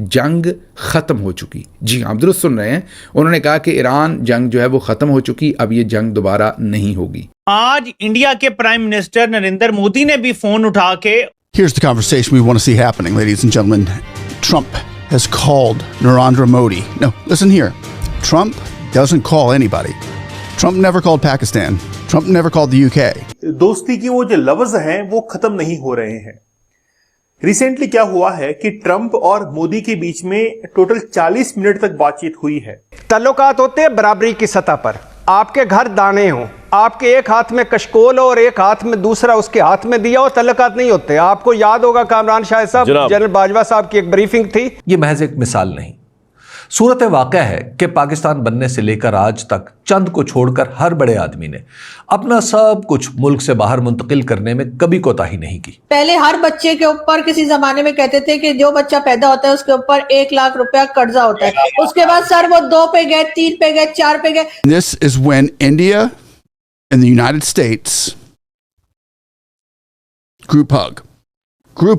जंग ख़त्म हो चुकी। जी आप दुरुस्त सुन रहे हैं, उन्होंने कहा कि ईरान जंग जो है वो ख़त्म हो चुकी, अब ये जंग दोबारा नहीं होगी। आज इंडिया के प्राइम मिनिस्टर नरेंद्र मोदी ने भी फोन उठा के Here's the conversation we want to see happening, ladies and gentlemen. Trump has called Narendra Modi. No, listen here. Trump doesn't call anybody. Trump never called Pakistan. Trump never called the UK. दोस्ती की वो जो लफ्ज हैं वो खत्म नहीं हो रहे हैं। रिसेंटली क्या हुआ है कि ट्रंप और मोदी के बीच में टोटल 40 मिनट तक बातचीत हुई है। ताल्लुकात होते हैं बराबरी की सतह पर। आपके घर दाने हों, आपके एक हाथ में कशकोल हो और एक हाथ में दूसरा उसके हाथ में दिया हो, ताल्लुकात नहीं होते। आपको याद होगा कामरान शाह साहब, जनरल बाजवा साहब की एक ब्रीफिंग थी। ये महज एक मिसाल नहीं, सूरत वाक़या है कि पाकिस्तान बनने से लेकर आज तक चंद को छोड़कर हर बड़े आदमी ने अपना सब कुछ मुल्क से बाहर मुंतकिल करने में कभी कोताही नहीं की। पहले हर बच्चे के ऊपर किसी जमाने में कहते थे कि जो बच्चा पैदा होता है उसके ऊपर 1 लाख रुपया कर्जा होता है। उसके बाद सर वो 2 पे गए, 3 पे गए, 4 पे गए। This is when India and the United States group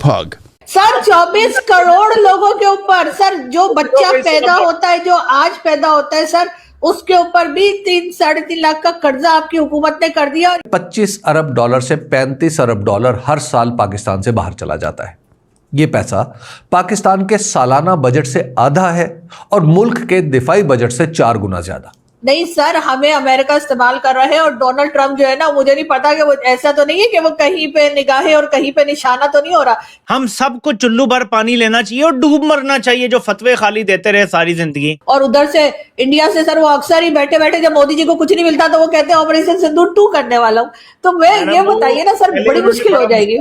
hug. Sir 24 crore लोगों के ऊपर, सर जो बच्चा पैदा होता है, जो आज पैदा होता है सर, उसके ऊपर भी 3-3.5 लाख का कर्जा आपकी हुकूमत ने कर दिया। 25 अरब डॉलर से 35 अरब डॉलर हर साल पाकिस्तान से बाहर चला जाता है। ये पैसा पाकिस्तान के सालाना बजट से आधा है और मुल्क के दिफाई बजट से 4 गुना ज्यादा। नहीं सर, हमें अमेरिका इस्तेमाल कर रहा है और डोनाल्ड ट्रंप जो है ना, मुझे नहीं पता कि वो ऐसा तो नहीं है कि वो कहीं पे निगाहें और कहीं पे निशाना तो नहीं हो रहा। हम सबको चुल्लू भर पानी लेना चाहिए और डूब मरना चाहिए जो फतवे खाली देते रहे सारी जिंदगी। और उधर से इंडिया से सर वो अक्सर ही बैठे बैठे जब मोदी जी को कुछ नहीं मिलता तो वो कहते हैं ऑपरेशन सिंदूर 2 करने वाला हूँ। तो मैं ये बताइए ना सर, बड़ी मुश्किल हो जाएगी।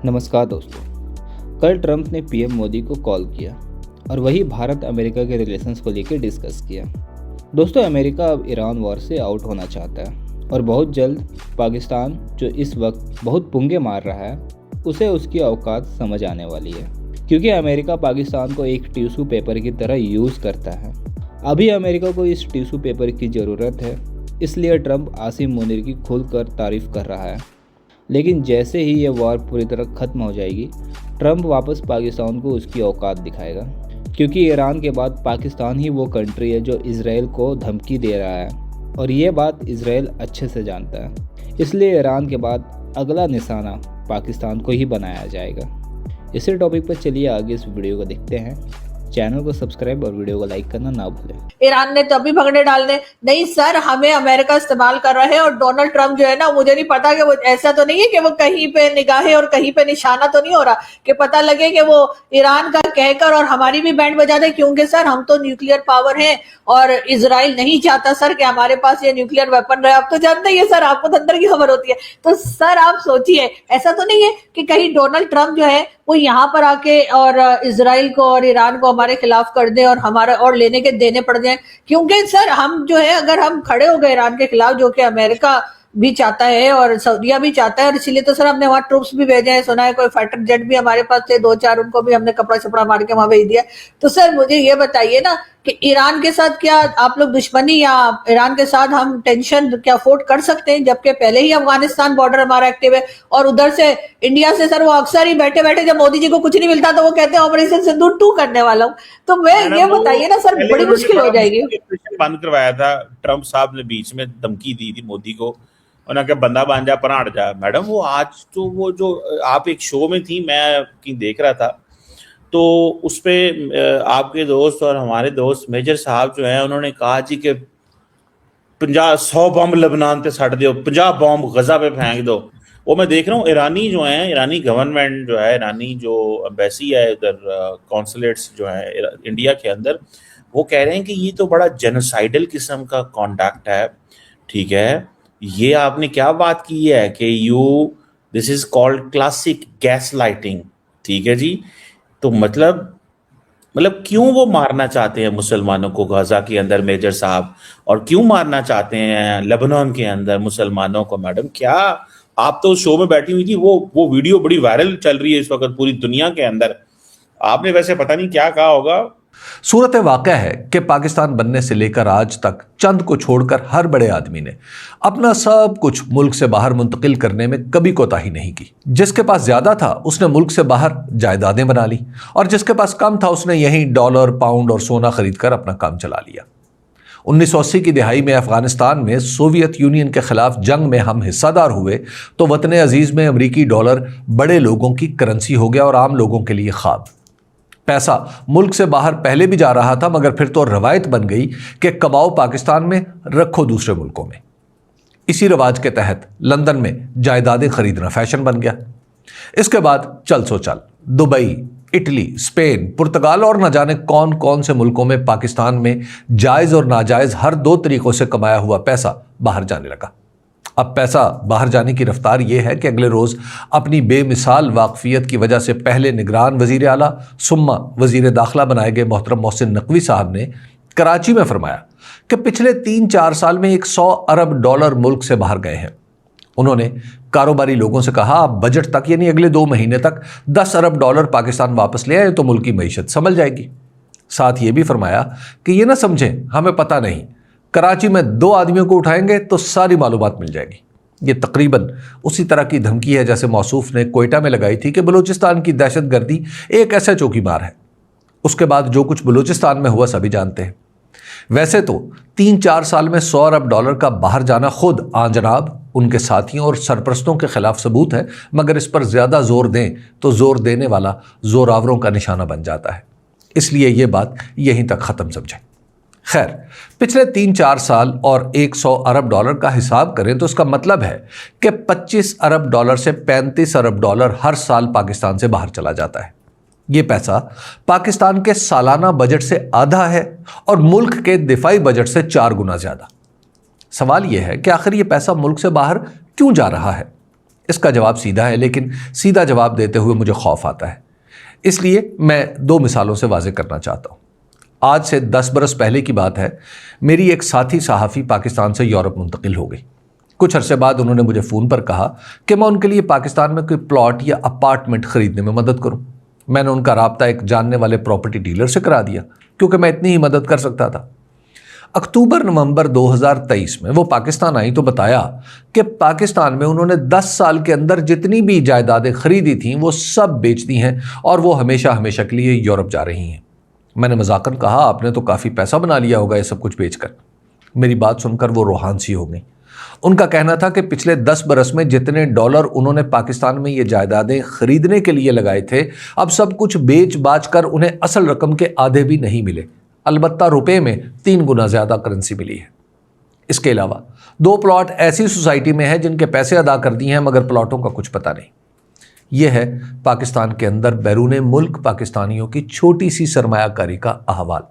नमस्कार दोस्तों, कल ट्रंप ने पीएम मोदी को कॉल किया और वही भारत अमेरिका के रिलेशंस को लेकर डिस्कस किया। दोस्तों, अमेरिका अब ईरान वॉर से आउट होना चाहता है और बहुत जल्द पाकिस्तान जो इस वक्त बहुत पुंगे मार रहा है उसे उसकी औकात समझ आने वाली है, क्योंकि अमेरिका पाकिस्तान को एक टिश्यू पेपर की तरह यूज़ करता है। अभी अमेरिका को इस टिश्यू पेपर की ज़रूरत है, इसलिए ट्रंप आसिम मुनीर की खुलकर तारीफ़ कर रहा है। लेकिन जैसे ही ये वॉर पूरी तरह ख़त्म हो जाएगी, ट्रंप वापस पाकिस्तान को उसकी औकात दिखाएगा, क्योंकि ईरान के बाद पाकिस्तान ही वो कंट्री है जो इजराइल को धमकी दे रहा है और ये बात इजराइल अच्छे से जानता है। इसलिए ईरान के बाद अगला निशाना पाकिस्तान को ही बनाया जाएगा। इसी टॉपिक पर चलिए आगे इस वीडियो को देखते हैं। चैनल को सब्सक्राइब और वीडियो को लाइक करना ना भूलें। ईरान ने तो अभी भगड़े डालने नहीं सर, हमें अमेरिका इस्तेमाल कर रहा है और डोनाल्ड ट्रंप जो है ना, मुझे नहीं पता कि वो ऐसा तो नहीं है कि वो कहीं पे निगाहें और कहीं पे निशाना तो नहीं हो रहा कि पता लगे कि वो ईरान का कहकर और हमारी भी बैंड बजा दे, क्योंकि सर हम तो न्यूक्लियर पावर है और इजराइल नहीं चाहता सर कि हमारे पास ये न्यूक्लियर वेपन रहे। आप तो जानते ही है सर, आपको तो अंदर की खबर होती है। तो सर आप सोचिए, ऐसा तो नहीं है कि कहीं डोनाल्ड ट्रंप जो है वो यहाँ पर आके और इजराइल को और ईरान को हमारे खिलाफ कर दे और हमारा और लेने के देने पड़ जाए। क्योंकि सर हम जो है, अगर हम खड़े हो गए ईरान के खिलाफ, जो कि अमेरिका भी चाहता है और सऊदीया भी चाहता है, और इसीलिए तो सर हमने वहां ट्रूप्स भी भेजे हैं। सुना है कोई फाइटर जेट भी हमारे पास थे 2-4, उनको भी हमने कपड़ा छपड़ा मार के वहां भेज दिया। तो सर मुझे ये बताइए ना कि ईरान के साथ क्या आप लोग दुश्मनी या ईरान के साथ हम टेंशन क्या अफोर्ड कर सकते हैं, जबकि पहले ही अफगानिस्तान बॉर्डर हमारा एक्टिव है। और उधर से इंडिया से सर वो अक्सर ही बैठे बैठे जब मोदी जी को कुछ नहीं मिलता तो वो कहते हैं ऑपरेशन सिंदूर 2 करने वाला हूँ। तो मैं ये बताइए ना सर, बड़ी मुश्किल हो जाएगी। बंद करवाया था ट्रंप साहब ने, बीच में धमकी दी थी मोदी को, उन्होंने कहा बंदा बन जा, पर हट जा। मैडम वो आज तो वो जो आप एक शो में थी, मैं कहीं देख रहा था, तो उस पर आपके दोस्त और हमारे दोस्त मेजर साहब जो हैं उन्होंने कहा जी कि 50-100 बम लेबनान पे सट दो, 50 बम गजा पे फेंक दो। वो मैं देख रहा हूँ ईरानी जो है, ईरानी गवर्नमेंट जो है, ईरानी जो एम्बेसी है उधर, कॉन्सुलेट्स जो है इंडिया के अंदर, वो कह रहे हैं कि ये तो बड़ा जेनोसाइडल किस्म का कॉन्डक्ट है। ठीक है, ये आपने क्या बात की है कि this is called classic gas lighting. ठीक है जी, तो मतलब क्यों वो मारना चाहते हैं मुसलमानों को गाजा के अंदर मेजर साहब, और क्यों मारना चाहते हैं लेबनान के अंदर मुसलमानों को? मैडम क्या आप तो शो में बैठी हुई थी, वो वीडियो बड़ी वायरल चल रही है इस वक्त पूरी दुनिया के अंदर। आपने वैसे पता नहीं क्या कहा होगा, सूरत वाक़या है कि पाकिस्तान बनने से लेकर आज तक चंद को छोड़कर हर बड़े आदमी ने अपना सब कुछ मुल्क से बाहर मुंतकिल करने में कभी कोताही नहीं की। जिसके पास ज़्यादा था उसने मुल्क से बाहर जायदादें बना ली और जिसके पास कम था उसने यहीं डॉलर, पाउंड और सोना खरीद कर अपना काम चला लिया। 1980 की दिहाई में अफगानिस्तान में सोवियत यूनियन के खिलाफ जंग में हम हिस्सादार हुए तो वतन अजीज़ में अमरीकी डॉलर बड़े लोगों की करेंसी हो गया और आम लोगों के लिए ख्वाब। पैसा मुल्क से बाहर पहले भी जा रहा था, मगर फिर तो रवायत बन गई कि कमाओ पाकिस्तान में, रखो दूसरे मुल्कों में। इसी रिवाज के तहत लंदन में जायदादें खरीदना फैशन बन गया। इसके बाद चल सो चल दुबई, इटली, स्पेन, पुर्तगाल और न जाने कौन कौन से मुल्कों में पाकिस्तान में जायज़ और नाजायज़ हर दो तरीक़ों से कमाया हुआ पैसा बाहर जाने लगा। अब पैसा बाहर जाने की रफ्तार यह है कि अगले रोज़ अपनी बेमिसाल वाकफियत की वजह से पहले निगरान वज़ीर आला सुम्मा वज़ीर दाखिला बनाए गए मोहतरम मोहसिन नकवी साहब ने कराची में फरमाया कि पिछले 3-4 साल में 100 अरब डॉलर मुल्क से बाहर गए हैं। उन्होंने कारोबारी लोगों से कहा, आप बजट तक यानी अगले 2 महीने तक 10 अरब डॉलर पाकिस्तान वापस ले आए तो मुल्क की मईशत संभल जाएगी। साथ ये भी फरमाया कि ये ना समझें हमें पता नहीं, कराची में 2 आदमियों को उठाएंगे तो सारी मालूमात मिल जाएगी। ये तकरीबन उसी तरह की धमकी है जैसे मौसूफ ने कोयटा में लगाई थी कि बलूचिस्तान की दहशतगर्दी एक ऐसा चौकीमार है। उसके बाद जो कुछ बलूचिस्तान में हुआ सभी जानते हैं। वैसे तो 3-4 साल में 100 अरब डॉलर का बाहर जाना खुद आंजनाब उनके साथियों और सरपरस्तों के खिलाफ सबूत है, मगर इस पर ज़्यादा जोर दें तो जोर देने वाला जोरावरों का निशाना बन जाता है। इसलिए ये बात यहीं तक ख़त्म समझें। खैर, पिछले 3-4 साल और 100 अरब डॉलर का हिसाब करें तो इसका मतलब है कि 25 अरब डॉलर से 35 अरब डॉलर हर साल पाकिस्तान से बाहर चला जाता है। ये पैसा पाकिस्तान के सालाना बजट से आधा है और मुल्क के दिफाई बजट से 4 गुना ज़्यादा। सवाल यह है कि आखिर ये पैसा मुल्क से बाहर क्यों जा रहा है? इसका जवाब सीधा है, लेकिन सीधा जवाब देते हुए मुझे खौफ आता है। इसलिए मैं 2 मिसालों से वाज़ेह करना चाहता हूँ। आज से 10 बरस पहले की बात है, मेरी एक साथी सहाफ़ी पाकिस्तान से यूरोप मुंतकिल हो गई। कुछ अरसे बाद उन्होंने मुझे फ़ोन पर कहा कि मैं उनके लिए पाकिस्तान में कोई प्लॉट या अपार्टमेंट ख़रीदने में मदद करूं। मैंने उनका राब्ता एक जानने वाले प्रॉपर्टी डीलर से करा दिया क्योंकि मैं इतनी ही मदद कर सकता था। अक्टूबर-नवंबर 2023 में वो पाकिस्तान आई तो बताया कि पाकिस्तान में उन्होंने 10 साल के अंदर जितनी भी जायदादें खरीदी थीं वो सब बेच दी हैं और वो हमेशा हमेशा के लिए यूरोप जा रही हैं। मैंने मजाकन कहा, आपने तो काफ़ी पैसा बना लिया होगा ये सब कुछ बेचकर। मेरी बात सुनकर वो रूहान सी हो गई। उनका कहना था कि पिछले 10 बरस में जितने डॉलर उन्होंने पाकिस्तान में ये जायदादें खरीदने के लिए लगाए थे, अब सब कुछ बेच बाच कर उन्हें असल रकम के आधे भी नहीं मिले। अलबत्ता रुपए में 3 गुना ज़्यादा करेंसी मिली है। इसके अलावा 2 प्लॉट ऐसी सोसाइटी में है जिनके पैसे अदा कर दिए हैं मगर प्लॉटों का कुछ पता नहीं। यह है पाकिस्तान के अंदर बैरून मुल्क पाकिस्तानियों की छोटी सी सरमायाकारी का अहवाल।